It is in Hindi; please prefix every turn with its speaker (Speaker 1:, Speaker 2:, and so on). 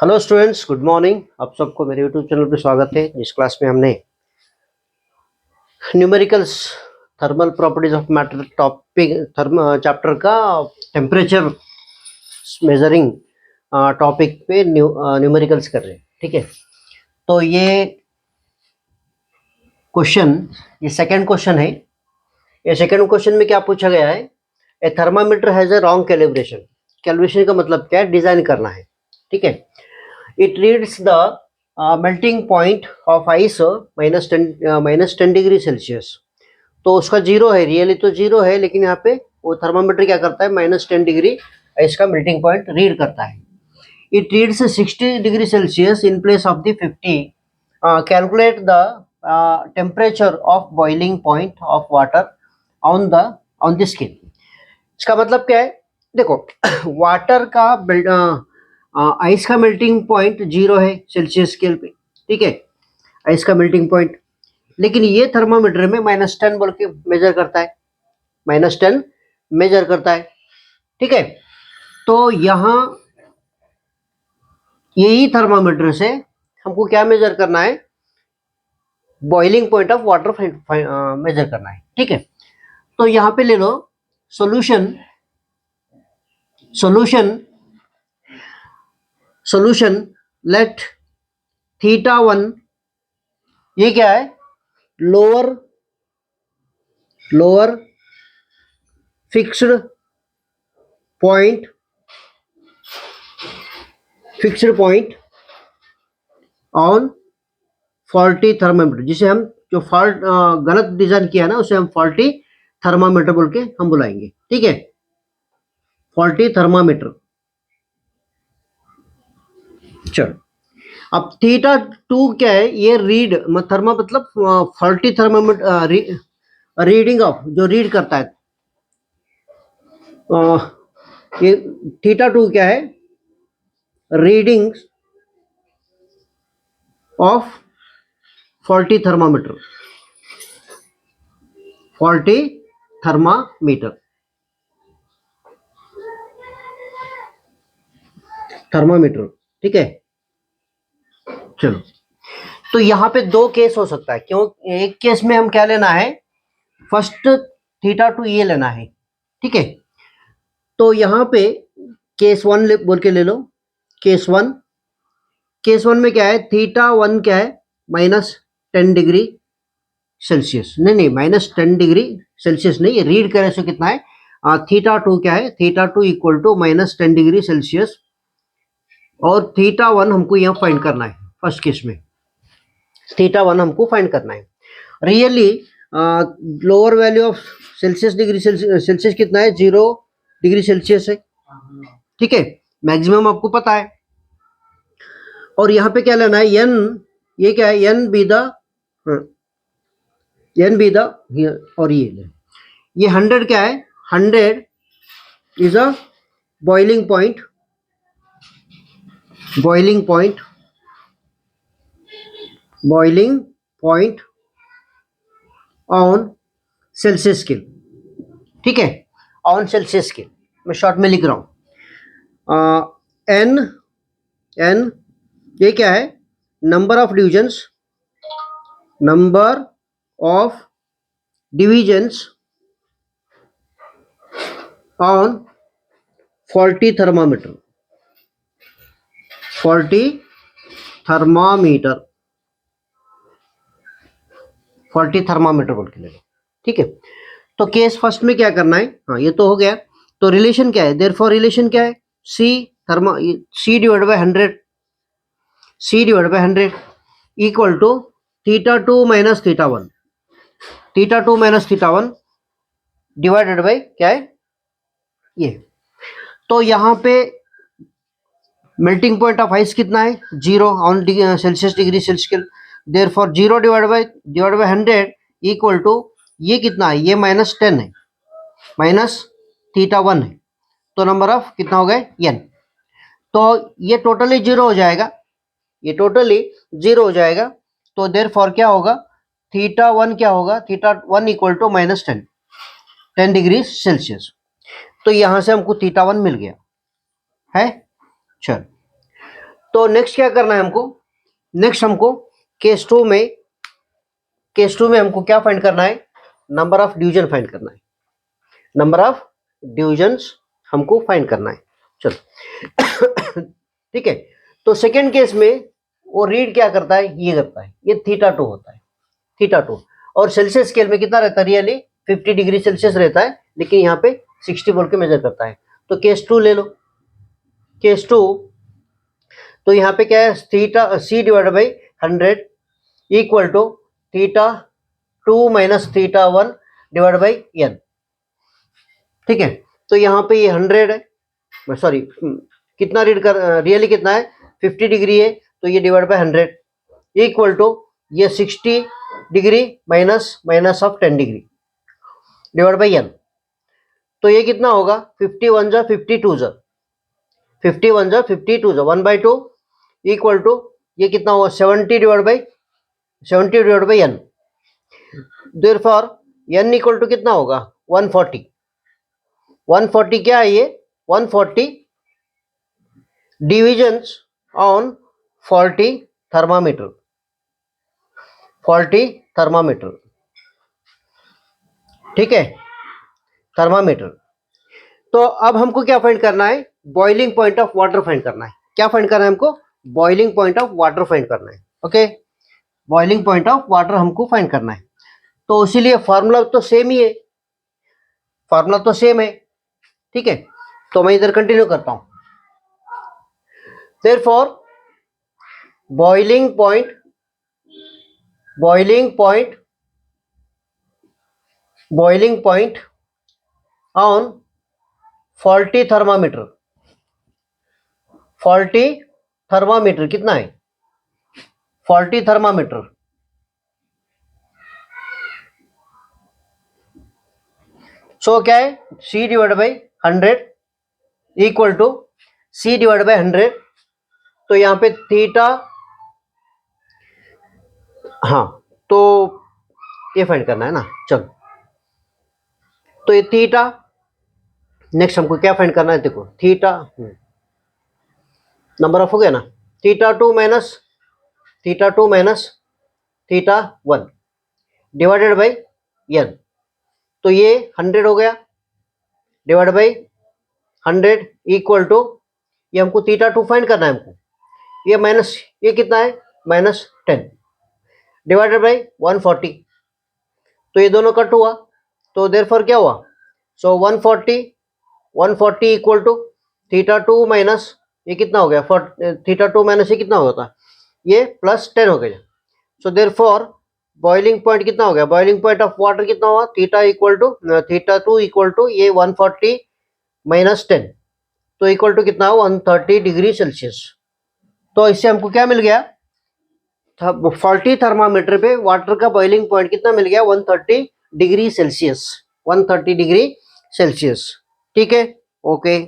Speaker 1: Hello students, good morning. आप सबको मेरे यूट्यूब चैनल पे स्वागत है। इस क्लास में हमने numericals thermal properties of matter topic chapter का टेम्परेचर मेजरिंग टॉपिक पे न्यूमेरिकल्स कर रहे हैं। ठीक है, तो ये सेकंड क्वेश्चन है। ये सेकंड क्वेश्चन में क्या पूछा गया है? ए thermometer has a wrong calibration. Calibration का मतलब क्या है? डिजाइन करना है। ठीक है, it reads the melting point of ice -10 degree Celsius. तो उसका जीरो है, रियली तो जीरो है, लेकिन यहाँ पे वो थर्मामीटर क्या करता है? -10 डिग्री आइस का मेल्टिंग पॉइंट रीड करता है। It reads 60 degree Celsius in place of the 50। Calculate the temperature of boiling point of water on the skin. इसका मतलब क्या है? देखो वाटर का आइस का मेल्टिंग पॉइंट जीरो है सेल्सियस स्केल पे। ठीक है, आइस का मेल्टिंग पॉइंट, लेकिन ये थर्मामीटर में -10 बोल के मेजर करता है। -10 मेजर करता है। ठीक है, तो यहाँ यही थर्मामीटर से हमको क्या मेजर करना है? Boiling point of water measure करना है। ठीक है, तो यहाँ पे ले लो सॉल्यूशन। सॉल्यूशन लेट θ1, ये क्या है? Lower fixed point on faulty thermometer, जिसे हम जो फॉल्ट गलत डिजाइन किया ना, उसे हम फॉल्टी थर्मामीटर बोल के हम बुलाएंगे। ठीक है, फॉल्टी थर्मामीटर। चलो, अब θ2 क्या है? ये रीड थर्मा मतलब फॉल्टी थर्मामीटर रीडिंग ऑफ, जो रीड करता है। ये θ2 क्या है? Reading of faulty thermometer thermometer. ठीक है, चलो, तो यहाँ पे दो केस हो सकता है। क्यों? एक केस में हम क्या लेना है? फर्स्ट θ2 ये लेना है। ठीक है, तो यहाँ पे केस वन बोल के ले लो। केस वन में क्या है? θ1 क्या है? -10 डिग्री सेल्सियस। नहीं, -10 डिग्री सेल्सियस नहीं, रीड करे सो कितना है? θ2 क्या है? θ2 इक्वल टू -10 डिग्री सेल्सियस, और θ1 हमको यहाँ फाइंड करना है। फर्स्ट केस में θ1 हमको फाइंड करना है। Really lower value of Celsius कितना है? 0 डिग्री सेल्सियस है। ठीक है, मैक्सिमम आपको पता है। और यहाँ पे क्या लेना है? एन, ये क्या है? एन बी द और ये 100 क्या है? 100 is a boiling point on Celsius scale. ठीक है, ऑन सेल्सियस स्केल मैं शॉर्ट में लिख रहा हूँ। एन ये क्या है? Number of divisions on faulty thermometer बोल के ले लो। ठीक है, तो केस फर्स्ट में क्या करना है? हाँ, ये तो हो गया। तो रिलेशन क्या है? देयरफॉर रिलेशन क्या है? C divide by 100 equal to θ2 minus θ1 divided by क्या है? ये। तो यहाँ पे मेल्टिंग पॉइंट ऑफ आइस कितना है? 0 on Celsius degree Celsius. Therefore 0 divide by 100 equal to ये कितना है? ये -10 है, -θ1 है, तो नंबर ऑफ कितना हो गया? n। तो ये टोटली जीरो हो जाएगा। तो देयरफॉर क्या होगा? θ1 क्या होगा? θ1 इक्वल टू -10 डिग्री सेल्सियस। तो यहां से हमको θ1 मिल गया है। चल, तो नेक्स्ट क्या करना है हमको, नेक्स्ट हमको केस टू में हमको क्या फाइंड करना है, नंबर ऑफ डिवीजन फाइंड करना है, नंबर ऑफ डिवीजन्स हमको फाइंड करना है। चलो ठीक है। तो सेकेंड केस में वो रीड क्या करता है, ये करता है, ये थीटा 2 होता है, थीटा 2। और सेल्सियस स्केल में कितना रहता है, रियली 50 डिग्री सेल्सियस रहता है, लेकिन यहाँ पे 60 बोल के मेजर करता है। तो केस 2 ले लो, केस 2, तो यहाँ पे क्या है, theta c divided by 100 equal to theta 2 minus theta 1 divide by n। ठीक है, तो यहाँ पे ये 100 है, सॉरी कितना रीड कर, रियली कितना है 50 डिग्री है, तो ये डिवाइड बाय 100 इक्वल टू ये 60 degree minus of 10 degree divide by n। तो ये कितना होगा, 51 जा 52 जा 51 जा 52 जा 1/2 इक्वल टू ये कितना होगा 70 divide by n। Therefore n equal to कितना होगा 140। 140 क्या है ये, 140 divisions on faulty thermometer, faulty thermometer. ठीक है, थर्मामीटर। तो अब हमको क्या फाइंड करना है, boiling point of water find करना है। क्या फाइंड करना है हमको, boiling point of water find करना है। Okay, boiling point of water हमको फाइंड करना है। तो इसीलिए फार्मूला तो सेम ही है, फार्मूला तो सेम है। ठीक है, तो मैं इधर कंटिन्यू करता हूं। Therefore boiling point on faulty thermometer, faulty thermometer कितना है, फॉल्टी थर्मामीटर सो क्या है c divide by 100 equal to c divide by 100। तो यहाँ पे थीटा, हाँ तो ये फाइंड करना है ना, चलो तो ये थीटा, नेक्स्ट हमको क्या फाइंड करना है, देखो थीटा नंबर ऑफ हो गया ना, theta 2 minus theta 1 divided by n। तो ये 100 हो गया डिवाइड बाई 100 इक्वल टू, ये हमको थीटा 2 फाइंड करना है हमको, ये माइनस ये कितना है -10 डिवाइडेड बाई 140। तो ये दोनों कट हुआ, तो देयरफॉर क्या हुआ, सो 140 इक्वल टू थीटा 2 माइनस ये कितना हो गया, थीटा 2 माइनस ये कितना होता, ये +10 हो गया। सो देयरफॉर बॉइलिंग पॉइंट कितना हो गया, बॉइलिंग पॉइंट ऑफ वाटर कितना हुआ, थीटा 2 इक्वल टू ये 140 -10, तो इक्वल टू कितना हो 130 डिग्री सेल्सियस। तो इससे हमको क्या मिल गया, फॉल्टी थर्मामीटर पे वाटर का बॉइलिंग पॉइंट कितना मिल गया, 130 डिग्री सेल्सियस, 130 डिग्री सेल्सियस। ठीक है, ओके।